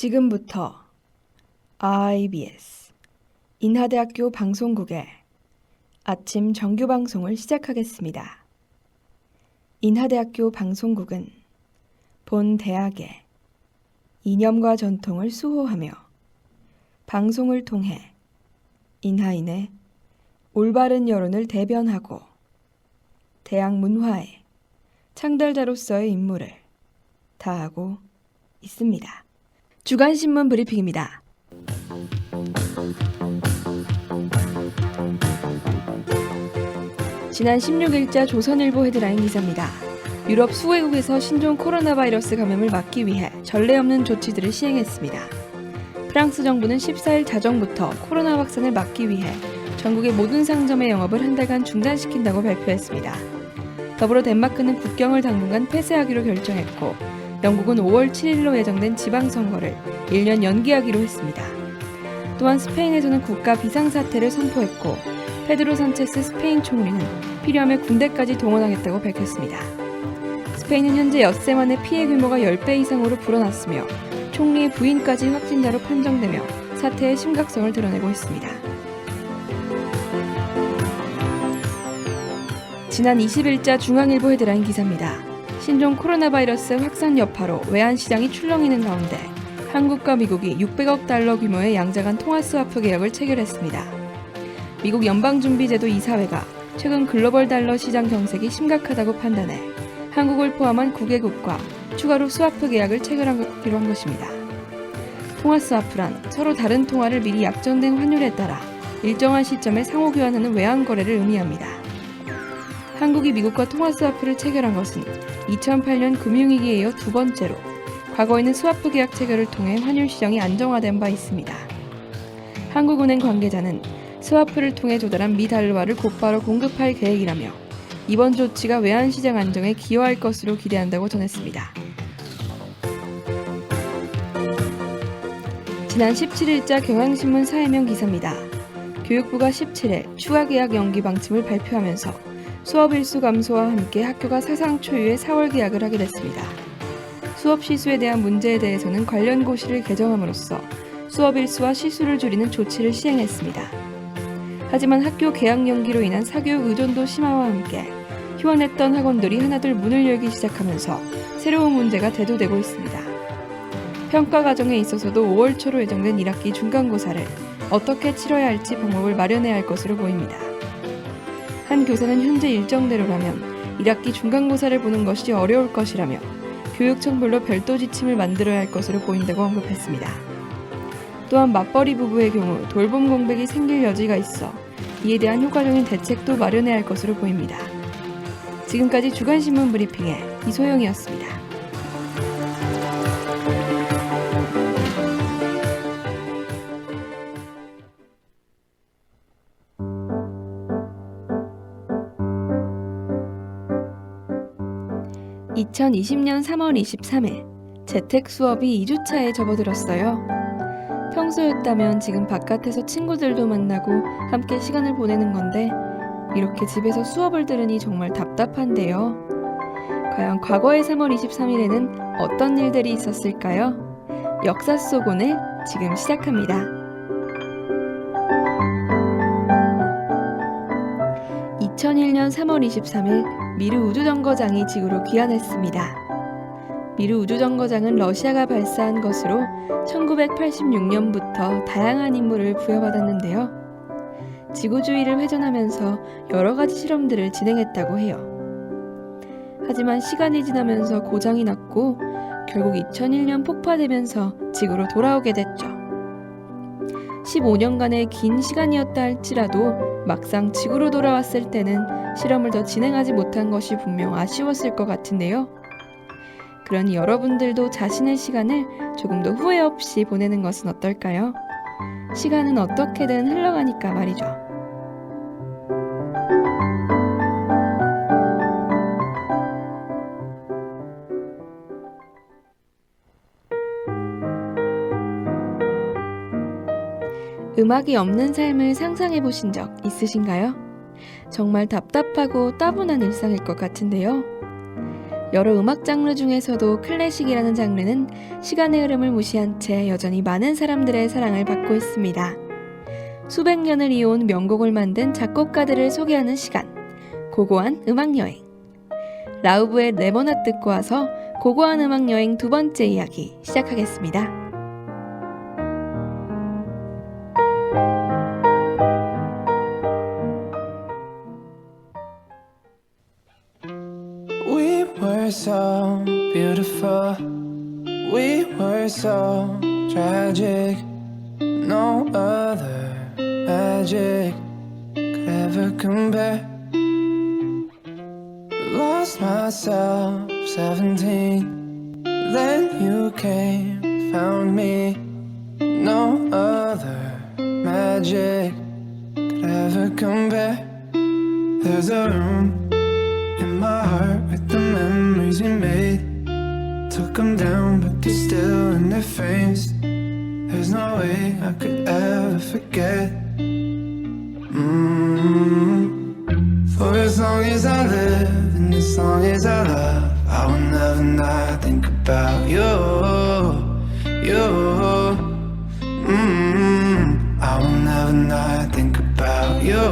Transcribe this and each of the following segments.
지금부터 IBS 인하대학교 방송국의 아침 정규 방송을 시작하겠습니다. 인하대학교 방송국은 본 대학의 이념과 전통을 수호하며 방송을 통해 인하인의 올바른 여론을 대변하고 대학 문화의 창달자로서의 임무를 다하고 있습니다. 주간신문 브리핑입니다. 지난 16일자 조선일보 헤드라인 기사입니다. 유럽 수개국에서 신종 코로나 바이러스 감염을 막기 위해 전례 없는 조치들을 시행했습니다. 프랑스 정부는 14일 자정부터 코로나 확산을 막기 위해 전국의 모든 상점의 영업을 한 달간 중단시킨다고 발표했습니다. 더불어 덴마크는 국경을 당분간 폐쇄하기로 결정했고 영국은 5월 7일로 예정된 지방선거를 1년 연기하기로 했습니다. 또한 스페인에서는 국가 비상사태를 선포했고 페드로 산체스 스페인 총리는 필요하면 군대까지 동원하겠다고 밝혔습니다. 스페인은 현재 엿새 만에 피해 규모가 10배 이상으로 불어났으며 총리의 부인까지 확진자로 판정되며 사태의 심각성을 드러내고 있습니다. 지난 20일자 중앙일보 헤드라인 기사입니다. 신종 코로나 바이러스 확산 여파로 외환시장이 출렁이는 가운데 한국과 미국이 600억 달러 규모의 양자간 통화스와프 계약을 체결했습니다. 미국 연방준비제도 이사회가 최근 글로벌 달러 시장 경색이 심각하다고 판단해 한국을 포함한 9개국과 추가로 스와프 계약을 체결하기로 한 것입니다. 통화스와프란 서로 다른 통화를 미리 약정된 환율에 따라 일정한 시점에 상호 교환하는 외환 거래를 의미합니다. 한국이 미국과 통화스와프를 체결한 것은 2008년 금융위기에 이어 두 번째로 과거에는 스와프 계약 체결을 통해 환율 시장이 안정화된 바 있습니다. 한국은행 관계자는 스와프를 통해 조달한 미 달러화를 곧바로 공급할 계획이라며 이번 조치가 외환시장 안정에 기여할 것으로 기대한다고 전했습니다. 지난 17일자 경향신문 사회면 기사입니다. 교육부가 17일 추가 계약 연기 방침을 발표하면서 수업 일수 감소와 함께 학교가 사상 초유의 4월 개학을 하게 됐습니다. 수업 시수에 대한 문제에 대해서는 관련 고시를 개정함으로써 수업 일수와 시수를 줄이는 조치를 시행했습니다. 하지만 학교 개학 연기로 인한 사교육 의존도 심화와 함께 휴원했던 학원들이 하나둘 문을 열기 시작하면서 새로운 문제가 대두되고 있습니다. 평가 과정에 있어서도 5월 초로 예정된 1학기 중간고사를 어떻게 치러야 할지 방법을 마련해야 할 것으로 보입니다. 한 교사는 현재 일정대로라면 1학기 중간고사를 보는 것이 어려울 것이라며 교육청별로 별도 지침을 만들어야 할 것으로 보인다고 언급했습니다. 또한 맞벌이 부부의 경우 돌봄 공백이 생길 여지가 있어 이에 대한 효과적인 대책도 마련해야 할 것으로 보입니다. 지금까지 주간신문 브리핑의 이소영이었습니다. (2020년 3월 23일) 재택 수업이 2주차에 접어들었어요. 평소였다면 지금 바깥에서 친구들도 만나고 함께 시간을 보내는 건데 이렇게 집에서 수업을 들으니 정말 답답한데요. 과연 과거의 3월 23일에는 어떤 일들이 있었을까요? 역사 속 오늘 지금 시작합니다. 2001년 3월 23일 미르 우주정거장이 지구로 귀환했습니다. 미르 우주정거장은 러시아가 발사한 것으로 1986년부터 다양한 임무를 부여받았는데요. 지구 주위를 회전하면서 여러 가지 실험들을 진행했다고 해요. 하지만 시간이 지나면서 고장이 났고 결국 2001년 폭파되면서 지구로 돌아오게 됐죠. 15년간의 긴 시간이었다 할지라도 막상 지구로 돌아왔을 때는 실험을 더 진행하지 못한 것이 분명 아쉬웠을 것 같은데요. 그러니 여러분들도 자신의 시간을 조금 더 후회 없이 보내는 것은 어떨까요? 시간은 어떻게든 흘러가니까 말이죠. 음악이 없는 삶을 상상해 보신 적 있으신가요? 정말 답답하고 따분한 일상일 것 같은데요. 여러 음악 장르 중에서도 클래식이라는 장르는 시간의 흐름을 무시한 채 여전히 많은 사람들의 사랑을 받고 있습니다. 수백 년을 이어온 명곡을 만든 작곡가들을 소개하는 시간, 고고한 음악여행. 라우브의 네버낫 듣고 와서 고고한 음악여행 두 번째 이야기 시작하겠습니다. We were so beautiful, we were so tragic. No other magic could ever compare. Lost myself 17, then you came, found me. No other magic could ever compare. There's a room in my heart with the memories we made. Took them down but they're still in their frames. There's no way I could ever forget. For as long as I live and as long as I love, I will never not think about you. I will never not think about you.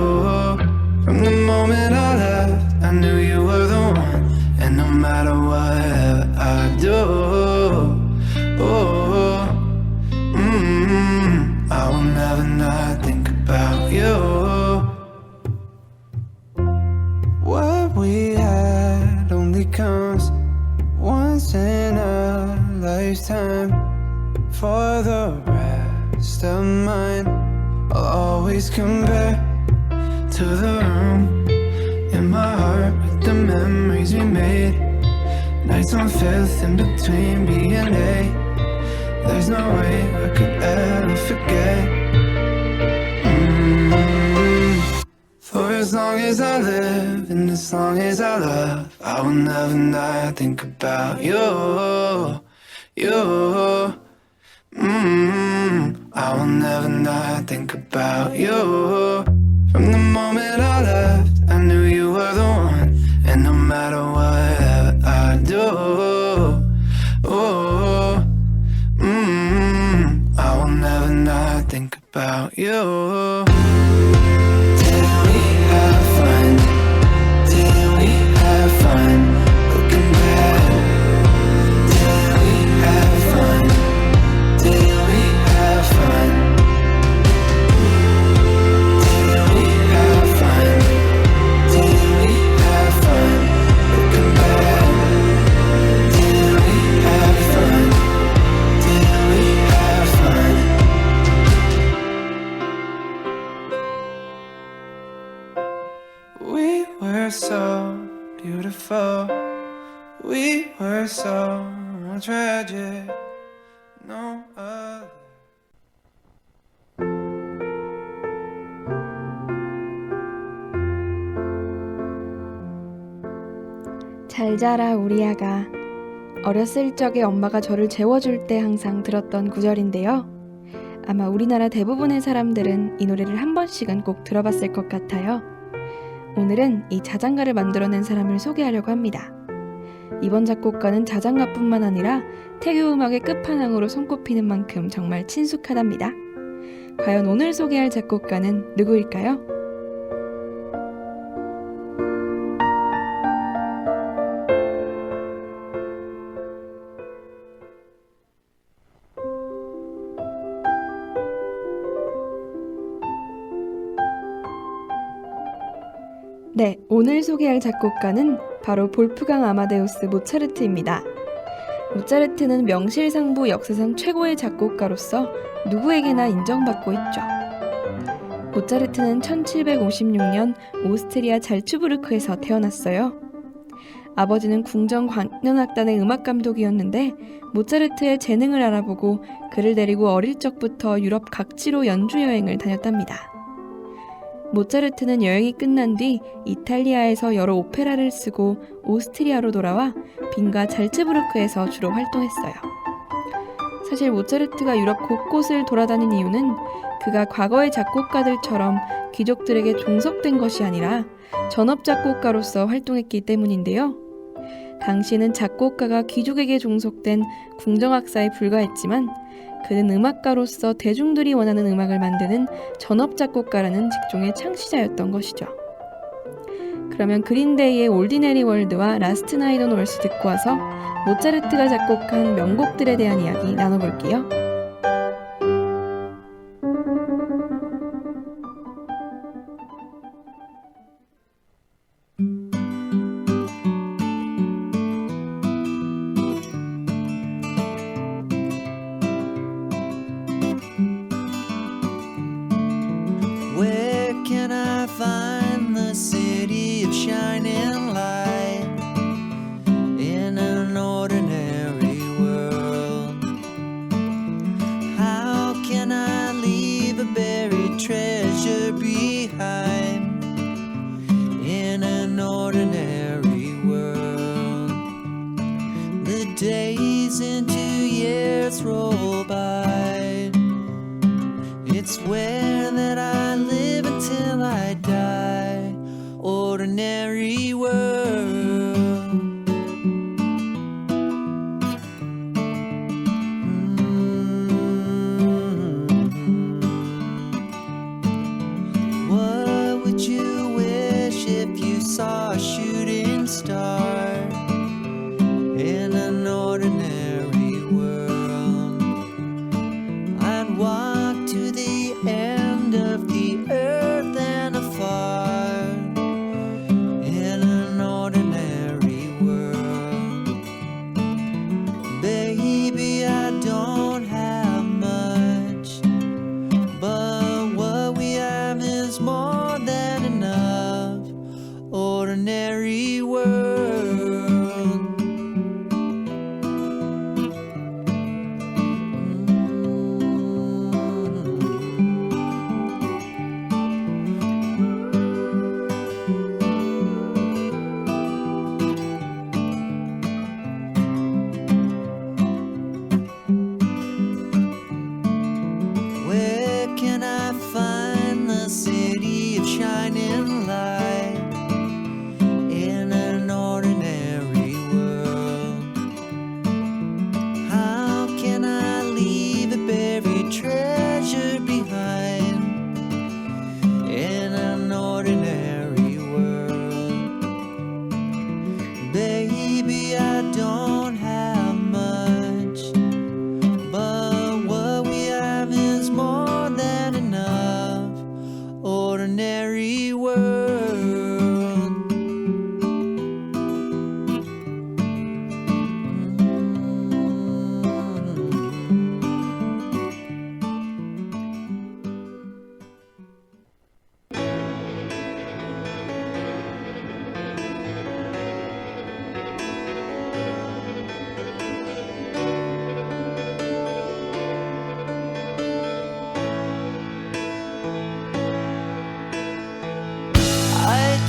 From the moment I left, I knew you were the one. And no matter whatever I do, I will never not think about you. What we had only comes once in a lifetime. For the rest of mine, I'll always compare to the room in my heart with the memories we made. Nights on 5th in between B and A. There's no way I could ever forget. For as long as I live and as long as I love, I will never not think about you. I will never not think about you. From the moment I left, I knew you were the one. And no matter whatever I do, I will never not think about you. Did we have fun? Did we have fun? Looking back, did we have fun? Did we have fun? We were so beautiful, we were so tragic. No other. 잘 자라 우리 아가. 어렸을 적에 엄마가 저를 재워줄 때 항상 들었던 구절인데요. 아마 우리나라 대부분의 사람들은 이 노래를 한 번씩은 꼭 들어봤을 것 같아요. 오늘은 이 자장가를 만들어낸 사람을 소개하려고 합니다. 이번 작곡가는 자장가뿐만 아니라 태교 음악의 끝판왕으로 손꼽히는 만큼 정말 친숙하답니다. 과연 오늘 소개할 작곡가는 누구일까요? 네, 오늘 소개할 작곡가는 바로 볼프강 아마데우스 모차르트입니다. 모차르트는 명실상부 역사상 최고의 작곡가로서 누구에게나 인정받고 있죠. 모차르트는 1756년 오스트리아 잘츠부르크에서 태어났어요. 아버지는 궁정 광년악단의 음악감독이었는데 모차르트의 재능을 알아보고 그를 데리고 어릴 적부터 유럽 각지로 연주여행을 다녔답니다. 모차르트는 여행이 끝난 뒤 이탈리아에서 여러 오페라를 쓰고 오스트리아로 돌아와 빈과 잘츠부르크에서 주로 활동했어요. 사실 모차르트가 유럽 곳곳을 돌아다닌 이유는 그가 과거의 작곡가들처럼 귀족들에게 종속된 것이 아니라 전업 작곡가로서 활동했기 때문인데요. 당시에는 작곡가가 귀족에게 종속된 궁정악사에 불과했지만 그는 음악가로서 대중들이 원하는 음악을 만드는 전업작곡가라는 직종의 창시자였던 것이죠. 그러면 그린데이의 올디네리 월드와 라스트 나잇 온 월스 듣고 와서 모차르트가 작곡한 명곡들에 대한 이야기 나눠볼게요. Where can I find the city of shining light in an ordinary world? How can I leave a buried treasure behind in an ordinary world? The days into years roll by. It's where that I live until I die. Ordinary world. What would you wish if you saw a shooting star in an ordinary world? I'd walk to the end of the earth and afar in an ordinary world. Baby, I don't have much, but what we have is more than enough. Ordinary world. Where can I find the city of shining light in an ordinary world? How can I leave a buried treasure behind in an ordinary world? Baby, I don't have much, but what we have is more than enough. Ordinary world. I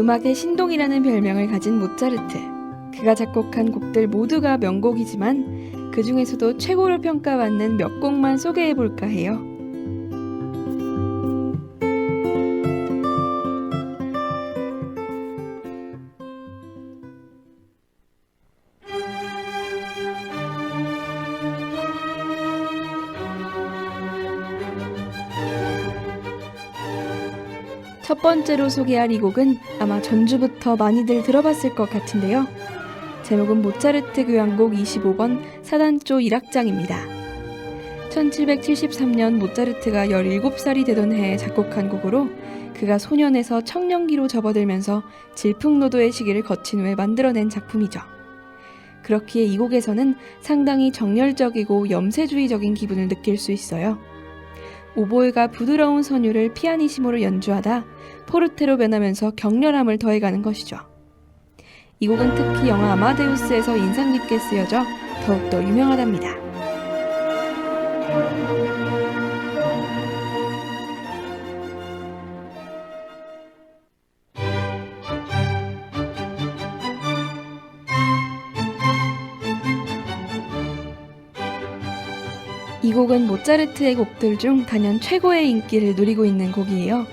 음악의 신동이라는 별명을 가진 모차르트. 그가 작곡한 곡들 모두가 명곡이지만 그 중에서도 최고로 평가받는 몇 곡만 소개해볼까 해요. 첫 번째로 소개할 이 곡은 아마 전주부터 많이들 들어봤을 것 같은데요. 제목은 모차르트 교향곡 25번 사단조 1악장입니다. 1773년 모차르트가 17살이 되던 해에 작곡한 곡으로 그가 소년에서 청년기로 접어들면서 질풍노도의 시기를 거친 후에 만들어낸 작품이죠. 그렇기에 이 곡에서는 상당히 정열적이고 염세주의적인 기분을 느낄 수 있어요. 오보에가 부드러운 선율을 피아니시모로 연주하다 포르테로 변하면서 격렬함을 더해가는 것이죠. 이 곡은 특히 영화 아마데우스에서 인상 깊게 쓰여져 더욱더 유명하답니다. 이 곡은 모차르트의 곡들 중 단연 최고의 인기를 누리고 있는 곡이에요.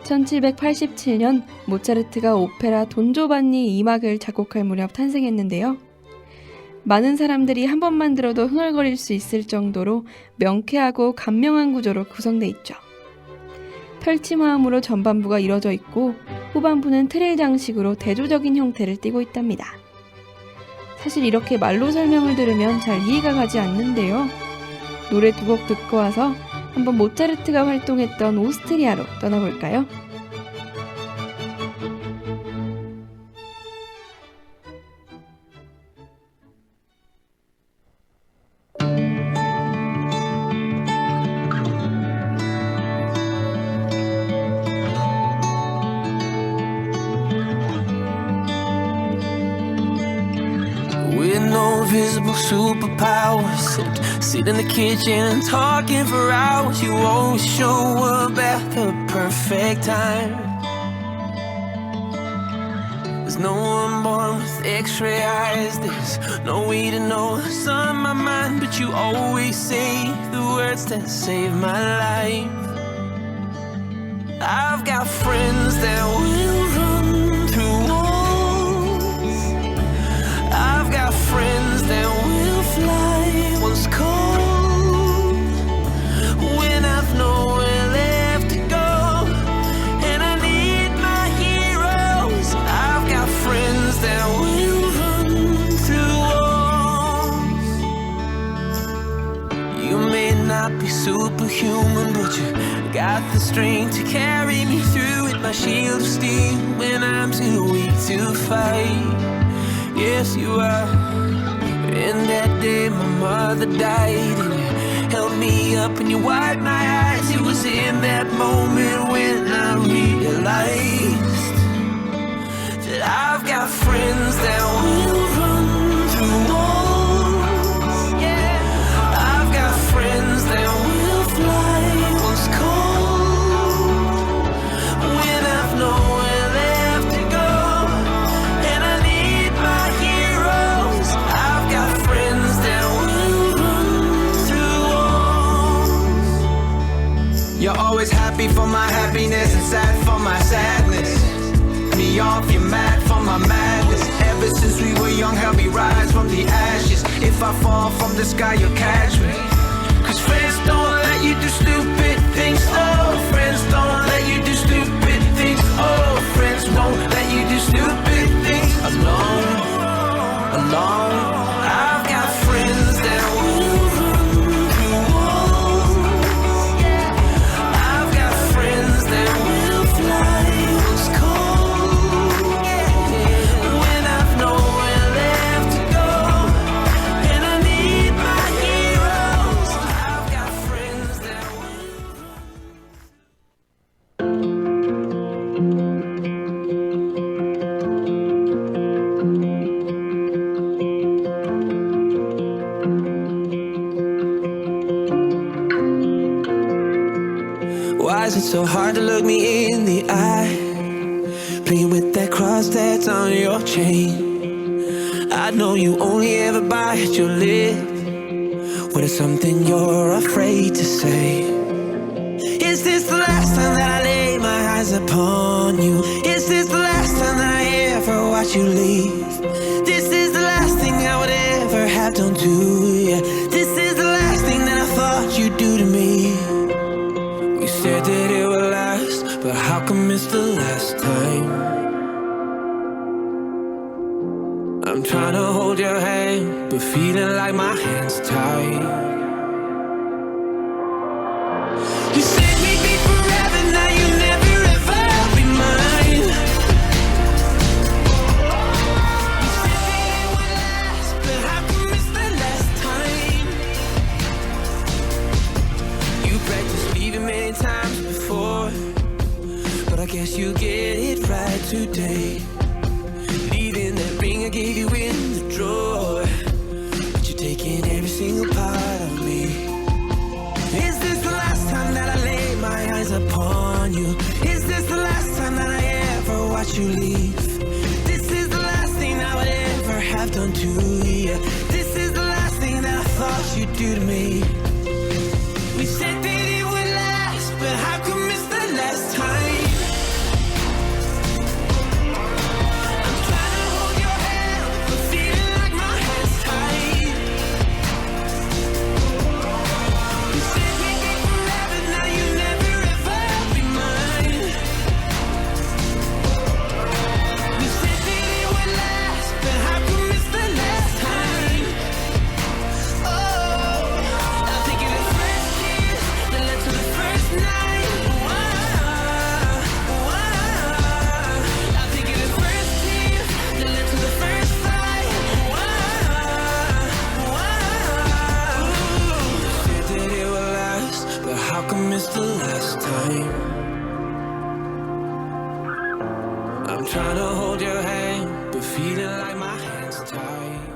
1787년 모차르트가 오페라 돈조반니 2막을 작곡할 무렵 탄생했는데요. 많은 사람들이 한 번만 들어도 흥얼거릴 수 있을 정도로 명쾌하고 감명한 구조로 구성되어 있죠. 펼침화음으로 전반부가 이뤄져 있고 후반부는 트릴 장식으로 대조적인 형태를 띠고 있답니다. 사실 이렇게 말로 설명을 들으면 잘 이해가 가지 않는데요. 노래 두 곡 듣고 와서 한번 모차르트가 활동했던 오스트리아로 떠나볼까요? With no visible superpowers, sit in the kitchen talking for hours. You always show up at the perfect time. There's no one born with x-ray eyes. There's no way to know what's on my mind, but you always say the words that save my life. I've got friends that will run through walls. I've got friends that will fly once cold when I've nowhere left to go, and I need my heroes. I've got friends that will run through walls. You may not be superhuman, but you got the strength to carry me through it. My shield of steel when I'm too weak to fight. Yes, you are. And that day my mother died, and you held me up and you wiped my eyes. It was in that moment when I realized that I've got friends that will run through walls. Yeah, I've got friends that will fly once cold when I've nowhere left to go, and I need my heroes. I've got friends that will run through walls. You're always happy for my happiness and sad for my sadness. Me off, you're mad for my madness. Ever since we were young, help me rise from the ashes. If I fall from the sky, you'll catch me. Cause friends don't let you do stupid things. Oh, friends don't let you do stupid things. Oh, friends won't let you do stupid things alone, alone. I've got friends that will run through walls. I've got friends that will fly once cold when I've nowhere left to go, and I need my heroes. I've got friends that will Why is it so hard to look me in the eye? playing with that cross that's on your chain. I know you only ever bite your lip when it's something you're afraid to say. Is this the last time that I lay my eyes upon you? Is this the last time that I ever watch you leave? This is the last thing I would ever have done to you. This is the last thing that I thought you'd do to me. We said that it would last, but how come it's the last time? I'm trying to hold your hand, but feeling like my hand's tied. You said we'd be forever, now you never ever be mine. You said that it would last, but how come it's the last time? You practiced leaving many times before, but I guess you get it right today. Leaving that ring I gave you in the drawer, but you're taking every single part of me. Is this the last time that I lay my eyes upon you? Is this the last time that I ever watch you leave? This is the last thing I would ever have done to you. This is the last thing that I thought you'd do to me. We said that it would last, but how come it's the last time? I'm trying to hold your hand, but feeling like my hand's tied. You said we'd be forever, now you never ever be mine. We said that it would last, but how come it's the last time? Oh, I'm thinking the first kiss that led to the first night. I'm thinking the first tears that led to the first fight. Said that it would last, but how come it's the last time? I'm trying to hold your hand, but feeling like my hand's tied.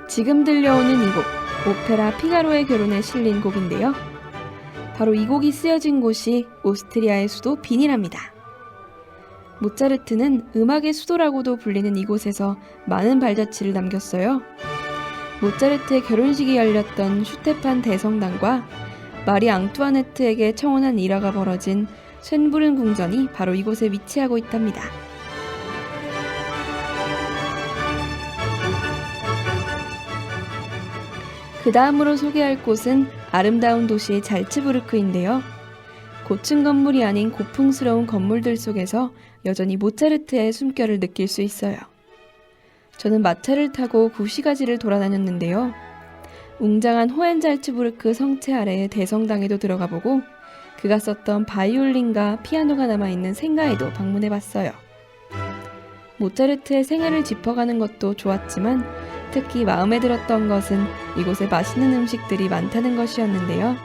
지금 들려오는 이 곡, 오페라 피가로의 결혼에 실린 곡인데요. 바로 이 곡이 쓰여진 곳이 오스트리아의 수도 빈이랍니다. 모차르트는 음악의 수도라고도 불리는 이곳에서 많은 발자취를 남겼어요. 모차르트의 결혼식이 열렸던 슈테판 대성당과 마리 앙투아네트에게 청혼한 일화가 벌어진 쇤부른 궁전이 바로 이곳에 위치하고 있답니다. 그 다음으로 소개할 곳은 아름다운 도시의 잘츠부르크인데요. 고층 건물이 아닌 고풍스러운 건물들 속에서 여전히 모차르트의 숨결을 느낄 수 있어요. 저는 마차를 타고 구시가지를 돌아다녔는데요. 웅장한 호헨잘츠부르크 성체 아래의 대성당에도 들어가보고 그가 썼던 바이올린과 피아노가 남아있는 생가에도 방문해봤어요. 모차르트의 생애를 짚어가는 것도 좋았지만 특히 마음에 들었던 것은 이곳에 맛있는 음식들이 많다는 것이었는데요.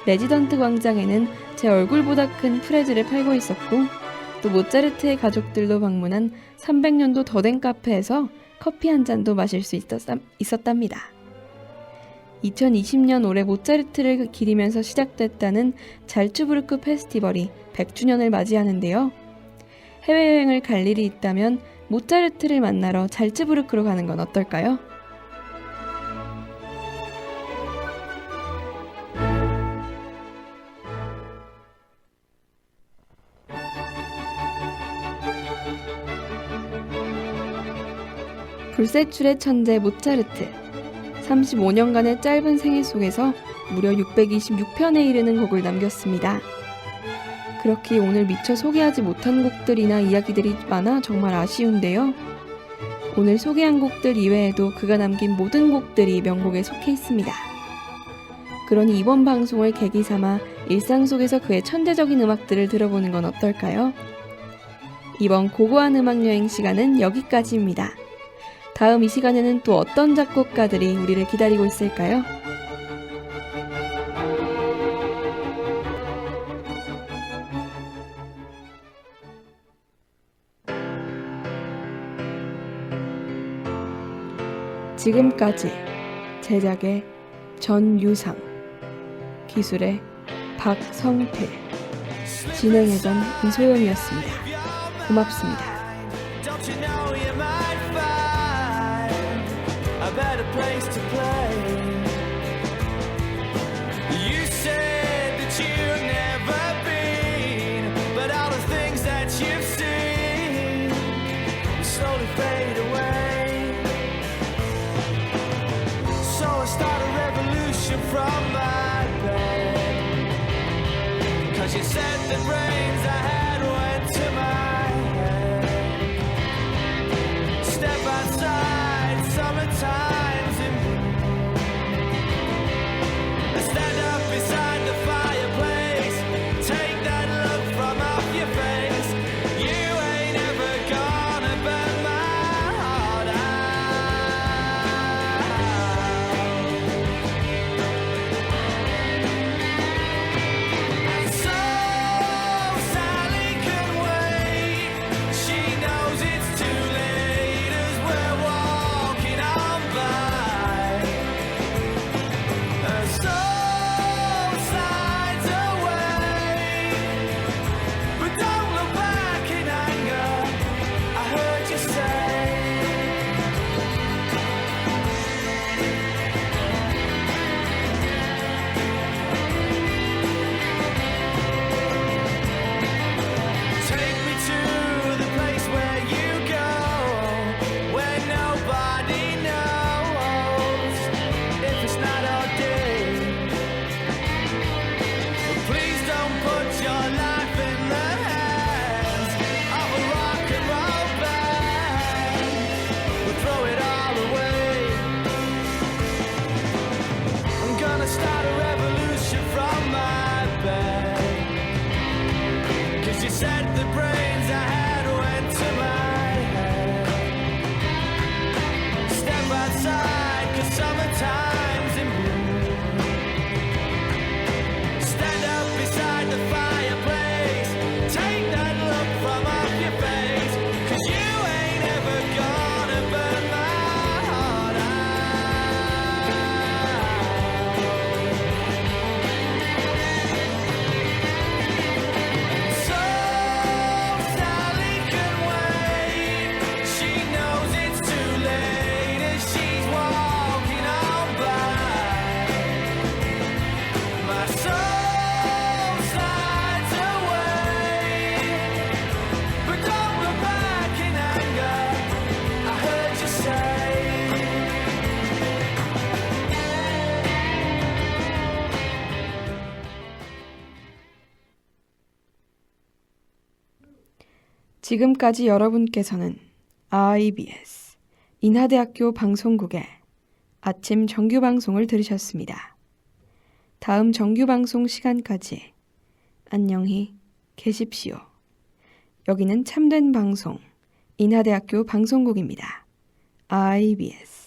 레지던트 광장에는 제 얼굴보다 큰 프레즈를 팔고 있었고 또 모차르트의 가족들도 방문한 300년도 더 된 카페에서 커피 한 잔도 마실 수 있었답니다. 2020년 올해 모차르트를 기리면서 시작됐다는 잘츠부르크 페스티벌이 100주년을 맞이하는데요. 해외여행을 갈 일이 있다면 모차르트를 만나러 잘츠부르크로 가는 건 어떨까요? 불세출의 천재 모차르트. 35년간의 짧은 생애 속에서 무려 626편에 이르는 곡을 남겼습니다. 그렇기에 오늘 미처 소개하지 못한 곡들이나 이야기들이 많아 정말 아쉬운데요. 오늘 소개한 곡들 이외에도 그가 남긴 모든 곡들이 명곡에 속해 있습니다. 그러니 이번 방송을 계기 삼아 일상 속에서 그의 천재적인 음악들을 들어보는 건 어떨까요? 이번 고고한 음악여행 시간은 여기까지입니다. 다음 이 시간에는 또 어떤 작곡가들이 우리를 기다리고 있을까요? 지금까지 제작의 전유상, 기술의 박성필, 진행의 이소영이었습니다. 고맙습니다. Don't you know you might find a better place to play? You said that you've never been, but all the things that you've seen slowly fade away. So I start a revolution from my bed, 'cause you said the brains I had went to my head. Step outside, summertime's in bloom. I stand up beside the fireplace, take that look from off your face. You ain't ever gonna burn my heart out. And so Sally can wait. She knows it's too late as we're walking on by. Her soul slides away, but don't look back in anger. I heard you say. Take me to the place where you go, where nobody knows if it's not ordained. But please don't put your life in the hands of a rock and roll band. We'll throw it all away. I'm gonna start a revolution from my bed, 'cause you said the brains I had went to my head. Step outside, 'cause summertime's in bloom. Stand up beside the fireplace, take that look from off your face. 'Cause you ain't ever gonna burn my heart out. So Sally can wait. She knows it's too late as she's walking on by. My soul slides away, but don't look back in anger. I heard you say. 지금까지 여러분께서는 IBS 인하대학교 방송국의 아침 정규 방송을 들으셨습니다. 다음 정규 방송 시간까지 안녕히 계십시오. 여기는 참된 방송 인하대학교 방송국입니다. IBS